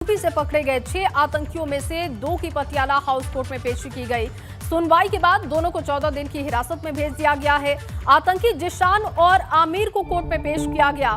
UP से पकड़े गए 6 आतंकियों में से 2 की पटियाला हाउस कोर्ट में पेशी की गई। सुनवाई के बाद दोनों को 14 दिन की हिरासत में भेज दिया गया है। आतंकी जिशान और आमिर को कोर्ट में पेश किया गया।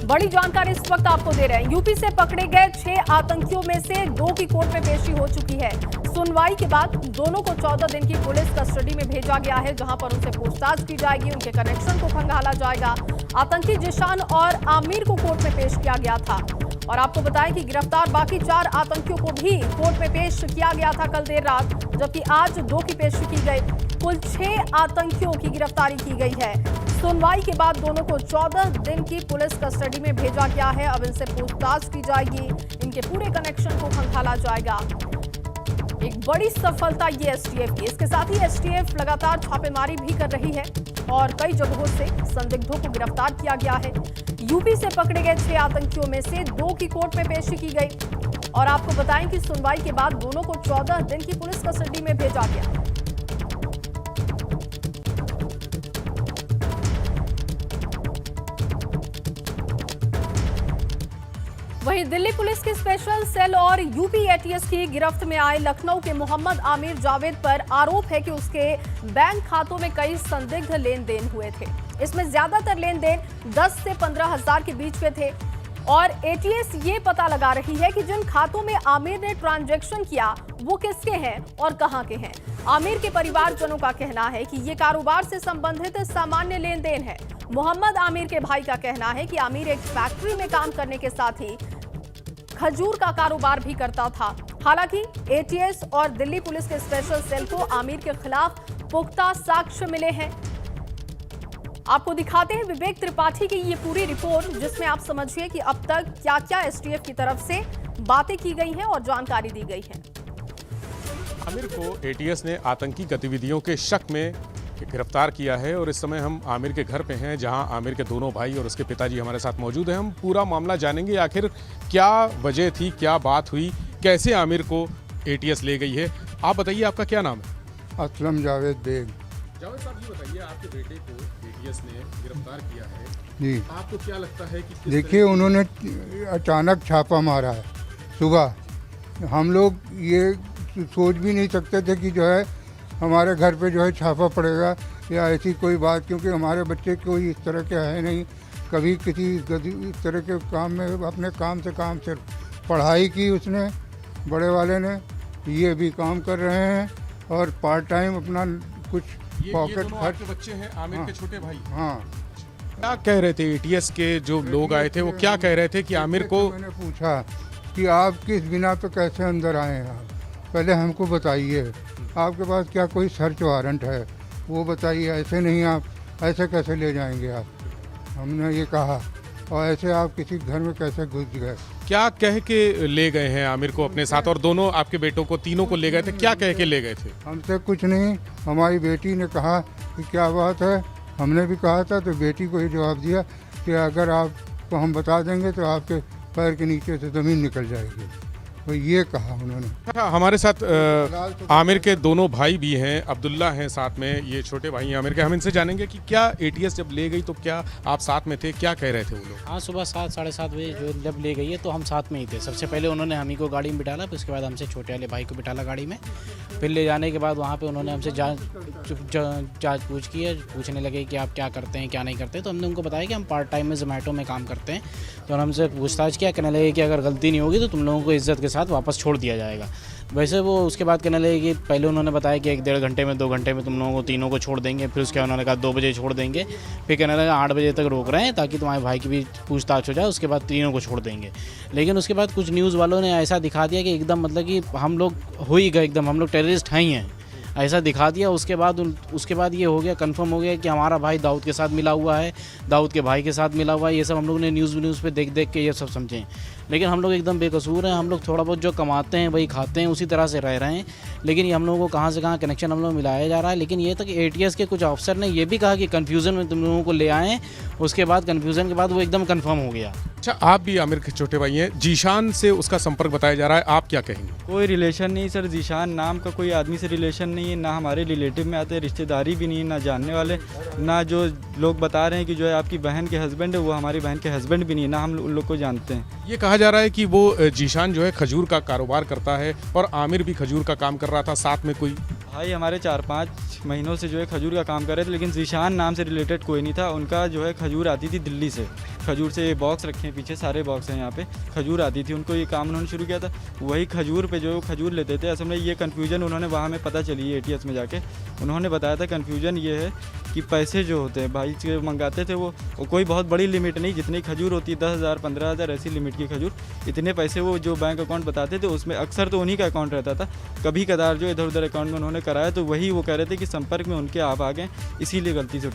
बड़ी जानकारी इस वक्त आपको दे रहे हैं। यूपी से पकड़े गए 6 आतंकियों में से 2 की कोर्ट में पेशी हो चुकी है। सुनवाई के बाद दोनों को 14 दिन की पुलिस कस्टडी में भेजा गया है, जहां पर उनसे पूछताछ की जाएगी, उनके कनेक्शन को खंगाला जाएगा। आतंकी जिशान और आमिर को कोर्ट में पेश किया गया था और आपको बताएं कि गिरफ्तार बाकी 4 आतंकियों को भी कोर्ट में पेश किया गया था कल देर रात, जबकि आज 2 की पेशी की गई। कुल 6 आतंकियों की गिरफ्तारी की गई है। सुनवाई के बाद दोनों को 14 दिन की पुलिस कस्टडी में भेजा गया है। अब इनसे पूछताछ की जाएगी, इनके पूरे कनेक्शन को खंगाला जाएगा। एक बड़ी सफलता ये एसटीएफ की। इसके साथ ही एसटीएफ लगातार छापेमारी भी कर रही है और कई जगहों से संदिग्धों को गिरफ्तार किया गया है। यूपी से पकड़े गए 6 आतंकियों में से 2 की कोर्ट में पेशी की गई और आपको बताएं कि सुनवाई के बाद दोनों को 14 दिन की पुलिस कस्टडी में भेजा गया। वहीं दिल्ली पुलिस की स्पेशल सेल और यूपी एटीएस की गिरफ्त में आए लखनऊ के मोहम्मद आमिर जावेद पर आरोप है कि उसके बैंक खातों में कई संदिग्ध लेन देन हुए थे। इसमें ज्यादातर लेन देन 10 से 15 हजार के बीच में थे और एटीएस ये पता लगा रही है कि जिन खातों में आमिर ने ट्रांजैक्शन किया वो किसके हैं और कहां के हैं। आमिर के परिवारजनों का कहना है कि ये कारोबार से संबंधित सामान्य लेन देन है। मोहम्मद आमिर के भाई का कहना है कि आमिर एक फैक्ट्री में काम करने के साथ ही खजूर का कारोबार भी करता था। हालांकि एटीएस और दिल्ली पुलिस के स्पेशल सेल को आमिर के खिलाफ पुख्ता साक्ष्य मिले हैं। आपको दिखाते हैं विवेक त्रिपाठी की ये पूरी रिपोर्ट, जिसमें आप समझिए कि अब तक क्या क्या एसटीएफ की तरफ से बातें की गई हैं और जानकारी दी गई है। आमिर को एटीएस ने आतंकी गतिविधियों के शक में गिरफ्तार किया है और इस समय हम आमिर के घर पे हैं, जहां आमिर के दोनों भाई और उसके पिताजी हमारे साथ मौजूद हैं। हम पूरा मामला जानेंगे, आखिर क्या वजह थी, क्या बात हुई, कैसे आमिर को एटीएस ले गई है। आप बताइए, आपका क्या नाम है? असलम जावेद बेग। जावेद साहब, ये बताइए, आपके बेटे को एटीएस ने गिरफ्तार किया है जी, आपको क्या लगता है कि देखिए उन्होंने अचानक छापा मारा है सुबह। हम लोग ये सोच भी नहीं सकते थे कि जो है हमारे घर पे जो है छापा पड़ेगा या ऐसी कोई बात, क्योंकि हमारे बच्चे कोई इस तरह के है नहीं, कभी किसी इस तरह के काम में अपने काम से पढ़ाई की उसने, बड़े वाले ने, ये भी काम कर रहे हैं और पार्ट टाइम अपना कुछ पॉकेट खर्च। बच्चे हैं आमिर के छोटे भाई। हाँ, क्या कह रहे थे एटीएस के जो लोग आए थे, वो क्या कह रहे थे कि आमिर को? मैंने पूछा कि आप किस बिना पे कैसे अंदर आए हैं, आप पहले हमको बताइए, आपके पास क्या कोई सर्च वारंट है वो बताइए, ऐसे नहीं आप ऐसे कैसे ले जाएंगे आप। हमने ये कहा, और ऐसे आप किसी घर में कैसे घुस गए। क्या कह के ले गए हैं आमिर को अपने साथ, और दोनों आपके बेटों को, तीनों को ले गए थे, क्या कह के ले गए थे? हमसे कुछ नहीं, हमारी बेटी ने कहा कि क्या बात है, हमने भी कहा था, तो बेटी को ही जवाब दिया कि अगर आपको हम बता देंगे तो आपके पैर के नीचे से ज़मीन निकल जाएगी, तो ये कहा उन्होंने। हमारे साथ आमिर के दोनों भाई भी हैं, अब्दुल्ला हैं साथ में, ये छोटे भाई हैं आमिर के। हम इनसे जानेंगे कि क्या एटीएस जब ले गई तो क्या आप साथ में थे, क्या कह रहे थे वो लोग? हाँ, सुबह 7 साढ़े 7 बजे जो जब ले गई है तो हम साथ में ही थे। सबसे पहले उन्होंने हम ही को गाड़ी में बिठाला, फिर उसके बाद हमसे छोटे वाले भाई को बिठाला गाड़ी में। फिर ले जाने के बाद वहाँ पे उन्होंने हमसे जाँच पूछ की है, पूछने लगे कि आप क्या करते हैं क्या नहीं करते। तो हमने उनको बताया कि हम पार्ट टाइम में जोमेटो में काम करते हैं। तो हमसे पूछताछ किया, कहने लगे कि अगर गलती नहीं होगी तो तुम लोगों को इज्जत के साथ वापस छोड़ दिया जाएगा। वैसे वो उसके बाद कहने लगे कि पहले उन्होंने बताया कि 1-1.5 घंटे में 2 घंटे में तुम लोगों को तीनों को छोड़ देंगे। फिर उसके बाद उन्होंने कहा 2 बजे छोड़ देंगे। फिर कहने लगा 8 बजे तक रोक रहे हैं ताकि तुम्हारे भाई की भी पूछताछ हो जाए, उसके बाद तीनों को छोड़ देंगे। लेकिन उसके बाद कुछ न्यूज़ वालों ने ऐसा दिखा दिया कि एकदम मतलब कि हम लोग हो ही गए, एकदम हम लोग टेररिस्ट ही हैं ऐसा दिखा दिया। उसके बाद ये हो गया, कंफर्म हो गया कि हमारा भाई दाऊद के साथ मिला हुआ है, दाऊद के भाई के साथ मिला हुआ है। ये सब हम लोग ने न्यूज़ पे देख के ये सब समझे। लेकिन हम लोग एकदम बेकसूर हैं। हम लोग थोड़ा बहुत जो कमाते हैं वही खाते हैं, उसी तरह से रह रहे हैं। लेकिन ये हम लोगों को कहाँ से कहाँ कनेक्शन हम लोग मिलाया जा रहा है। लेकिन ये तक एटीएस के कुछ ऑफिसर ने ये भी कहा कि कन्फ्यूज़न में तुम लोगों को ले आए। उसके बाद कन्फ्यूज़न के बाद वो एकदम कन्फर्म हो गया। अच्छा, आप भी आमिर के छोटे भाई हैं, जीशान से उसका संपर्क बताया जा रहा है, आप क्या कहेंगे? कोई रिलेशन नहीं सर, जीशान नाम का कोई आदमी से रिलेशन नहीं है, ना हमारे रिलेटिव में आते, रिश्तेदारी भी नहीं है, ना जानने वाले, ना जो लोग बता रहे हैं कि जो है आपकी बहन के हस्बैंड है, वो हमारी बहन के हस्बैंड भी नहीं है, ना हम उन लोग को जानते हैं। ये कहा जा रहा है कि वो जीशान जो है खजूर का कारोबार करता है और आमिर भी खजूर का काम कर रहा था साथ में। कोई भाई हमारे 4-5 महीनों से जो है खजूर का काम कर रहे थे, लेकिन जीशान नाम से रिलेटेड कोई नहीं था। उनका जो है खजूर आती थी दिल्ली से, खजूर से ये बॉक्स रखे हैं पीछे, सारे बॉक्स हैं यहाँ पे, खजूर आती थी, उनको ये काम उन्होंने शुरू किया था। वही खजूर पे जो खजूर लेते थे, असल में ये कन्फ्यूजन उन्होंने वहाँ में पता चली है ATS में जाके, उन्होंने बताया था कन्फ्यूजन ये है कि पैसे जो होते हैं भाई से मंगाते थे वो कोई बहुत बड़ी लिमिट नहीं, जितनी खजूर होती है 10,000 15,000 ऐसी लिमिट की खजूर, इतने पैसे वो जो बैंक अकाउंट बताते थे उसमें अक्सर तो उन्हीं का अकाउंट रहता था। कभी कदार जो इधर उधर अकाउंट में उन्होंने कराया तो वही वो कह रहे थे कि संपर्क में उनके आप आ गए, इसीलिए गलती से